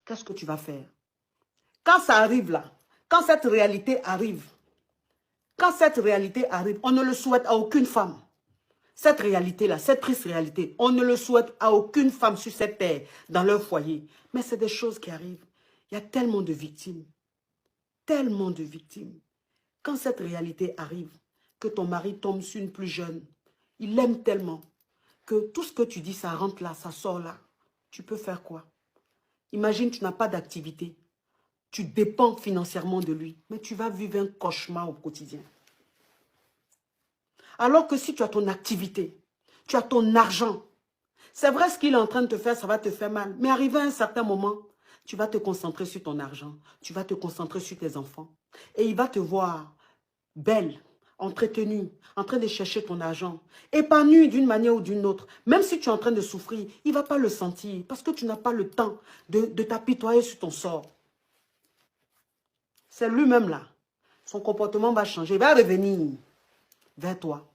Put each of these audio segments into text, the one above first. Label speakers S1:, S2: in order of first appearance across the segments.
S1: qu'est-ce que tu vas faire? Quand ça arrive là, quand cette réalité arrive, on ne le souhaite à aucune femme. Cette réalité-là, cette triste réalité, on ne le souhaite à aucune femme sur cette terre, dans leur foyer. Mais c'est des choses qui arrivent. Il y a tellement de victimes. Tellement de victimes. Quand cette réalité arrive, que ton mari tombe sur une plus jeune, il l'aime tellement que tout ce que tu dis, ça rentre là, ça sort là. Tu peux faire quoi? Imagine, tu n'as pas d'activité. Tu dépends financièrement de lui, mais tu vas vivre un cauchemar au quotidien. Alors que si tu as ton activité, tu as ton argent, c'est vrai ce qu'il est en train de te faire, ça va te faire mal. Mais arrivé à un certain moment, tu vas te concentrer sur ton argent, tu vas te concentrer sur tes enfants. Et il va te voir belle, entretenue, en train de chercher ton argent, épanouie d'une manière ou d'une autre. Même si tu es en train de souffrir, il ne va pas le sentir parce que tu n'as pas le temps de t'apitoyer sur ton sort. C'est lui-même là. Son comportement va changer. Il va revenir vers toi.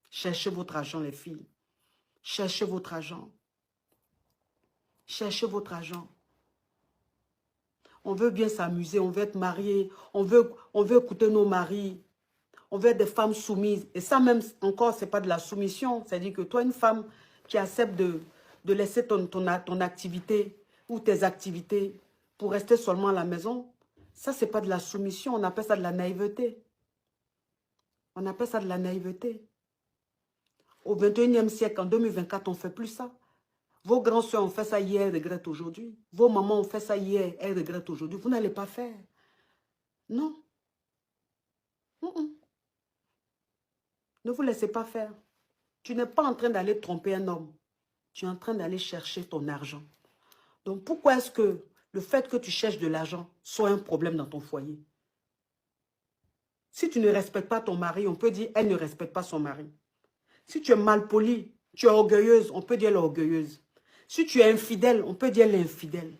S1: Cherchez votre argent, les filles. Cherchez votre argent. Cherchez votre argent. On veut bien s'amuser, on veut être marié, on veut écouter nos maris. On veut être des femmes soumises. Et ça même, encore, ce n'est pas de la soumission. C'est-à-dire que toi, une femme qui accepte de laisser ton activité ou tes activités pour rester seulement à la maison, ça, ce n'est pas de la soumission. On appelle ça de la naïveté. On appelle ça de la naïveté. Au 21e siècle, en 2024, on ne fait plus ça. Vos grands-soeurs ont fait ça hier, elles regrettent aujourd'hui. Vos mamans ont fait ça hier, elles regrettent aujourd'hui. Vous n'allez pas faire. Non. Ne vous laissez pas faire. Tu n'es pas en train d'aller tromper un homme. Tu es en train d'aller chercher ton argent. Donc, pourquoi est-ce que le fait que tu cherches de l'argent soit un problème dans ton foyer? Si tu ne respectes pas ton mari, on peut dire elle ne respecte pas son mari. Si tu es malpolie, tu es orgueilleuse, on peut dire elle est orgueilleuse. Si tu es infidèle, on peut dire elle est infidèle.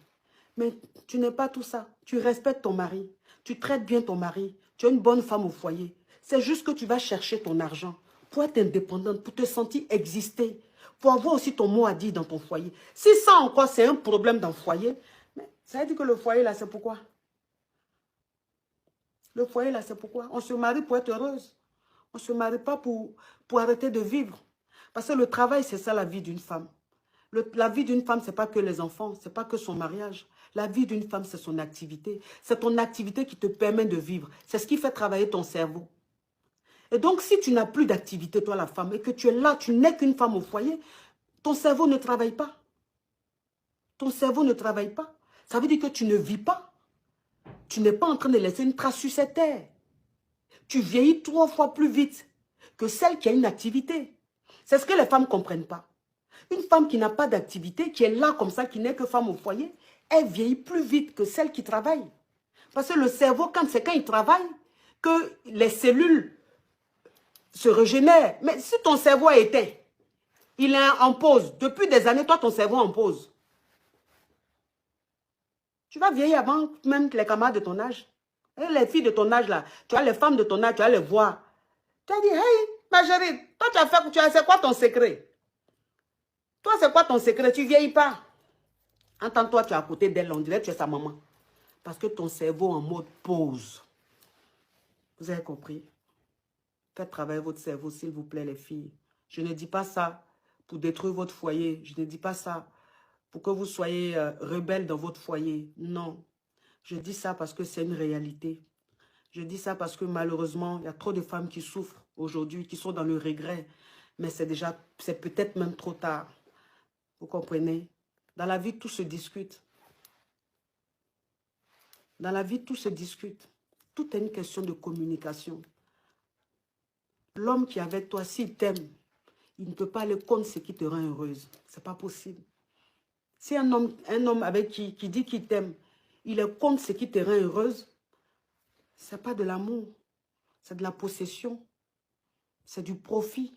S1: Mais tu n'es pas tout ça. Tu respectes ton mari. Tu traites bien ton mari. Tu es une bonne femme au foyer. C'est juste que tu vas chercher ton argent pour être indépendante, pour te sentir exister, pour avoir aussi ton mot à dire dans ton foyer. Si ça encore, c'est un problème dans le foyer, mais ça veut dire que le foyer là, c'est pourquoi? Le foyer là, c'est pourquoi? On se marie pour être heureuse. On ne se marie pas pour arrêter de vivre. Parce que le travail, c'est ça la vie d'une femme. La vie d'une femme, ce n'est pas que les enfants, ce n'est pas que son mariage. La vie d'une femme, c'est son activité. C'est ton activité qui te permet de vivre. C'est ce qui fait travailler ton cerveau. Et donc, si tu n'as plus d'activité, toi la femme, et que tu es là, tu n'es qu'une femme au foyer, ton cerveau ne travaille pas. Ton cerveau ne travaille pas. Ça veut dire que tu ne vis pas. Tu n'es pas en train de laisser une trace sur cette terre. Tu vieillis 3 fois plus vite que celle qui a une activité. C'est ce que les femmes ne comprennent pas. Une femme qui n'a pas d'activité, qui est là comme ça, qui n'est que femme au foyer, elle vieillit plus vite que celle qui travaille. Parce que le cerveau, c'est quand il travaille que les cellules se régénèrent. Mais si ton cerveau est éteint, il est en pause. Depuis des années, toi, ton cerveau est en pause. Tu vas vieillir avant même les camarades de ton âge. Et les filles de ton âge, là, tu as les femmes de ton âge, tu vas les voir. Tu as dit, hey, ma chérie, toi, c'est quoi ton secret? Toi, c'est quoi ton secret? Tu ne vieillis pas. Entends-toi, tu es à côté d'elle, on dirait que tu es sa maman. Parce que ton cerveau est en mode pause. Vous avez compris? Faites travailler votre cerveau, s'il vous plaît, les filles. Je ne dis pas ça pour détruire votre foyer. Je ne dis pas ça pour que vous soyez rebelles dans votre foyer. Non. Je dis ça parce que c'est une réalité. Je dis ça parce que malheureusement, il y a trop de femmes qui souffrent aujourd'hui, qui sont dans le regret. Mais c'est peut-être même trop tard. Vous comprenez? Dans la vie, tout se discute. Dans la vie, tout se discute. Tout est une question de communication. L'homme qui est avec toi, s'il t'aime, il ne peut pas aller contre ce qui te rend heureuse. Ce n'est pas possible. Si un homme avec qui dit qu'il t'aime, il est contre ce qui te rend heureuse, ce n'est pas de l'amour. C'est de la possession. C'est du profit.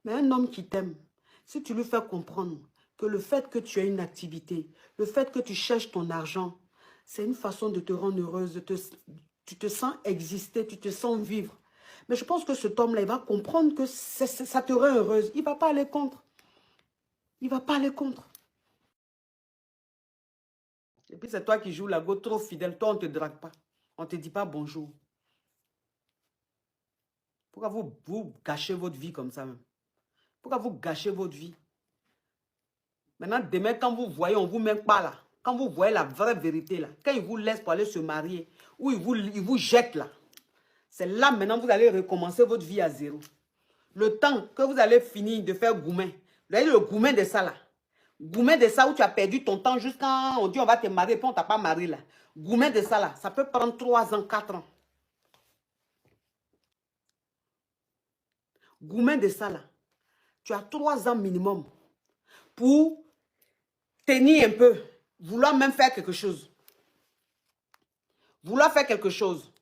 S1: Mais un homme qui t'aime, si tu lui fais comprendre que le fait que tu aies une activité, le fait que tu cherches ton argent, c'est une façon de te rendre heureuse, tu te sens exister, tu te sens vivre. Mais je pense que cet homme-là, il va comprendre que ça te rend heureuse. Il ne va pas aller contre. Il ne va pas aller contre. Et puis c'est toi qui joues la go trop fidèle. Toi, on ne te drague pas. On ne te dit pas bonjour. Pourquoi vous gâchez votre vie comme ça même? Pourquoi vous gâchez votre vie? Maintenant, demain, quand vous voyez, on ne vous met pas là. Quand vous voyez la vraie vérité là, quand ils vous laissent pour aller se marier, ou ils vous jettent là, c'est là maintenant vous allez recommencer votre vie à zéro. Le temps que vous allez finir de faire goumen, vous voyez le goumen de ça là. Goumen de ça où tu as perdu ton temps jusqu'à on dit on va te marier, puis on ne t'a pas marié là. Goumen de ça là, ça peut prendre 3 ans, 4 ans. Goumen de ça là, tu as 3 ans minimum pour tenir un peu, vouloir même faire quelque chose. Vouloir faire quelque chose.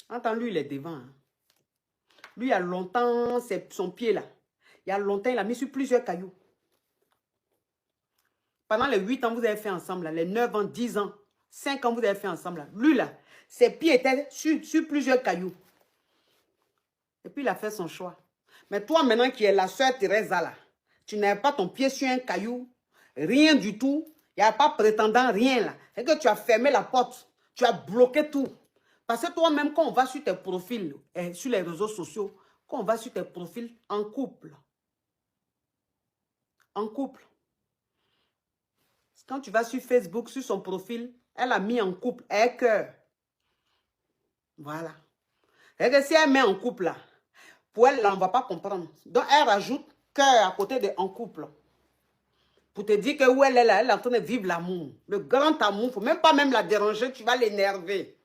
S1: Entends, lui, il est devant. Hein. Lui, il y a longtemps, c'est son pied là. Il y a longtemps, il a mis sur plusieurs cailloux. Pendant les 8 ans, vous avez fait ensemble, là, les 9 ans, 10 ans, 5 ans, vous avez fait ensemble. Là. Lui, là, ses pieds étaient sur plusieurs cailloux. Et puis, il a fait son choix. Mais toi, maintenant, qui es la sœur Teresa, là, tu n'as pas ton pied sur un caillou, rien du tout. Il n'y a pas prétendant, rien, là. C'est que tu as fermé la porte. Tu as bloqué tout. Parce que toi-même, quand on va sur tes profils, sur les réseaux sociaux, quand on va sur tes profils en couple, quand tu vas sur Facebook, sur son profil, elle a mis en couple, un cœur. Voilà. Et que si elle met en couple, là, pour elle, là, on ne va pas comprendre. Donc, elle rajoute cœur à côté de en couple. Pour te dire que où elle est là, elle est en train de vivre l'amour. Le grand amour, il ne faut même pas même la déranger, tu vas l'énerver.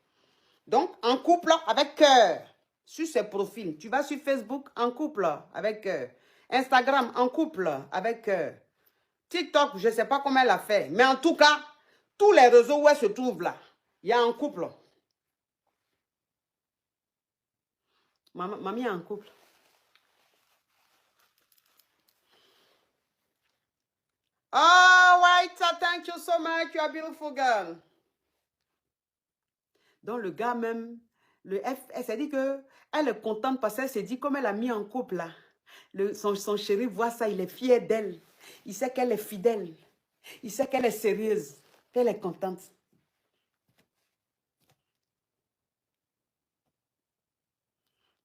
S1: Donc, en couple avec cœur, sur ses profils. Tu vas sur Facebook, en couple avec cœur. Instagram, en couple avec cœur. TikTok, je ne sais pas comment elle a fait. Mais en tout cas, tous les réseaux où elle se trouve là, il y a un couple. Mamie est en couple. Oh, White, thank you so much. You're a beautiful girl. Donc, le gars même, elle s'est dit que elle est contente parce qu'elle s'est dit, comme elle a mis en couple là, son chéri voit ça, il est fier d'elle. Il sait qu'elle est fidèle. Il sait qu'elle est sérieuse. Qu'elle est contente.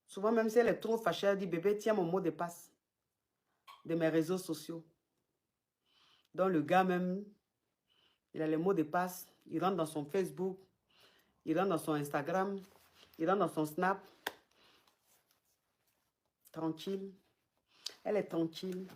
S1: Souvent, même si elle est trop fâchée, elle dit, bébé, tiens mon mot de passe de mes réseaux sociaux. Donc, le gars même, il a les mots de passe. Il rentre dans son Facebook. Il rentre dans son Instagram. Il rentre dans son Snap. Tranquille. Elle est tranquille.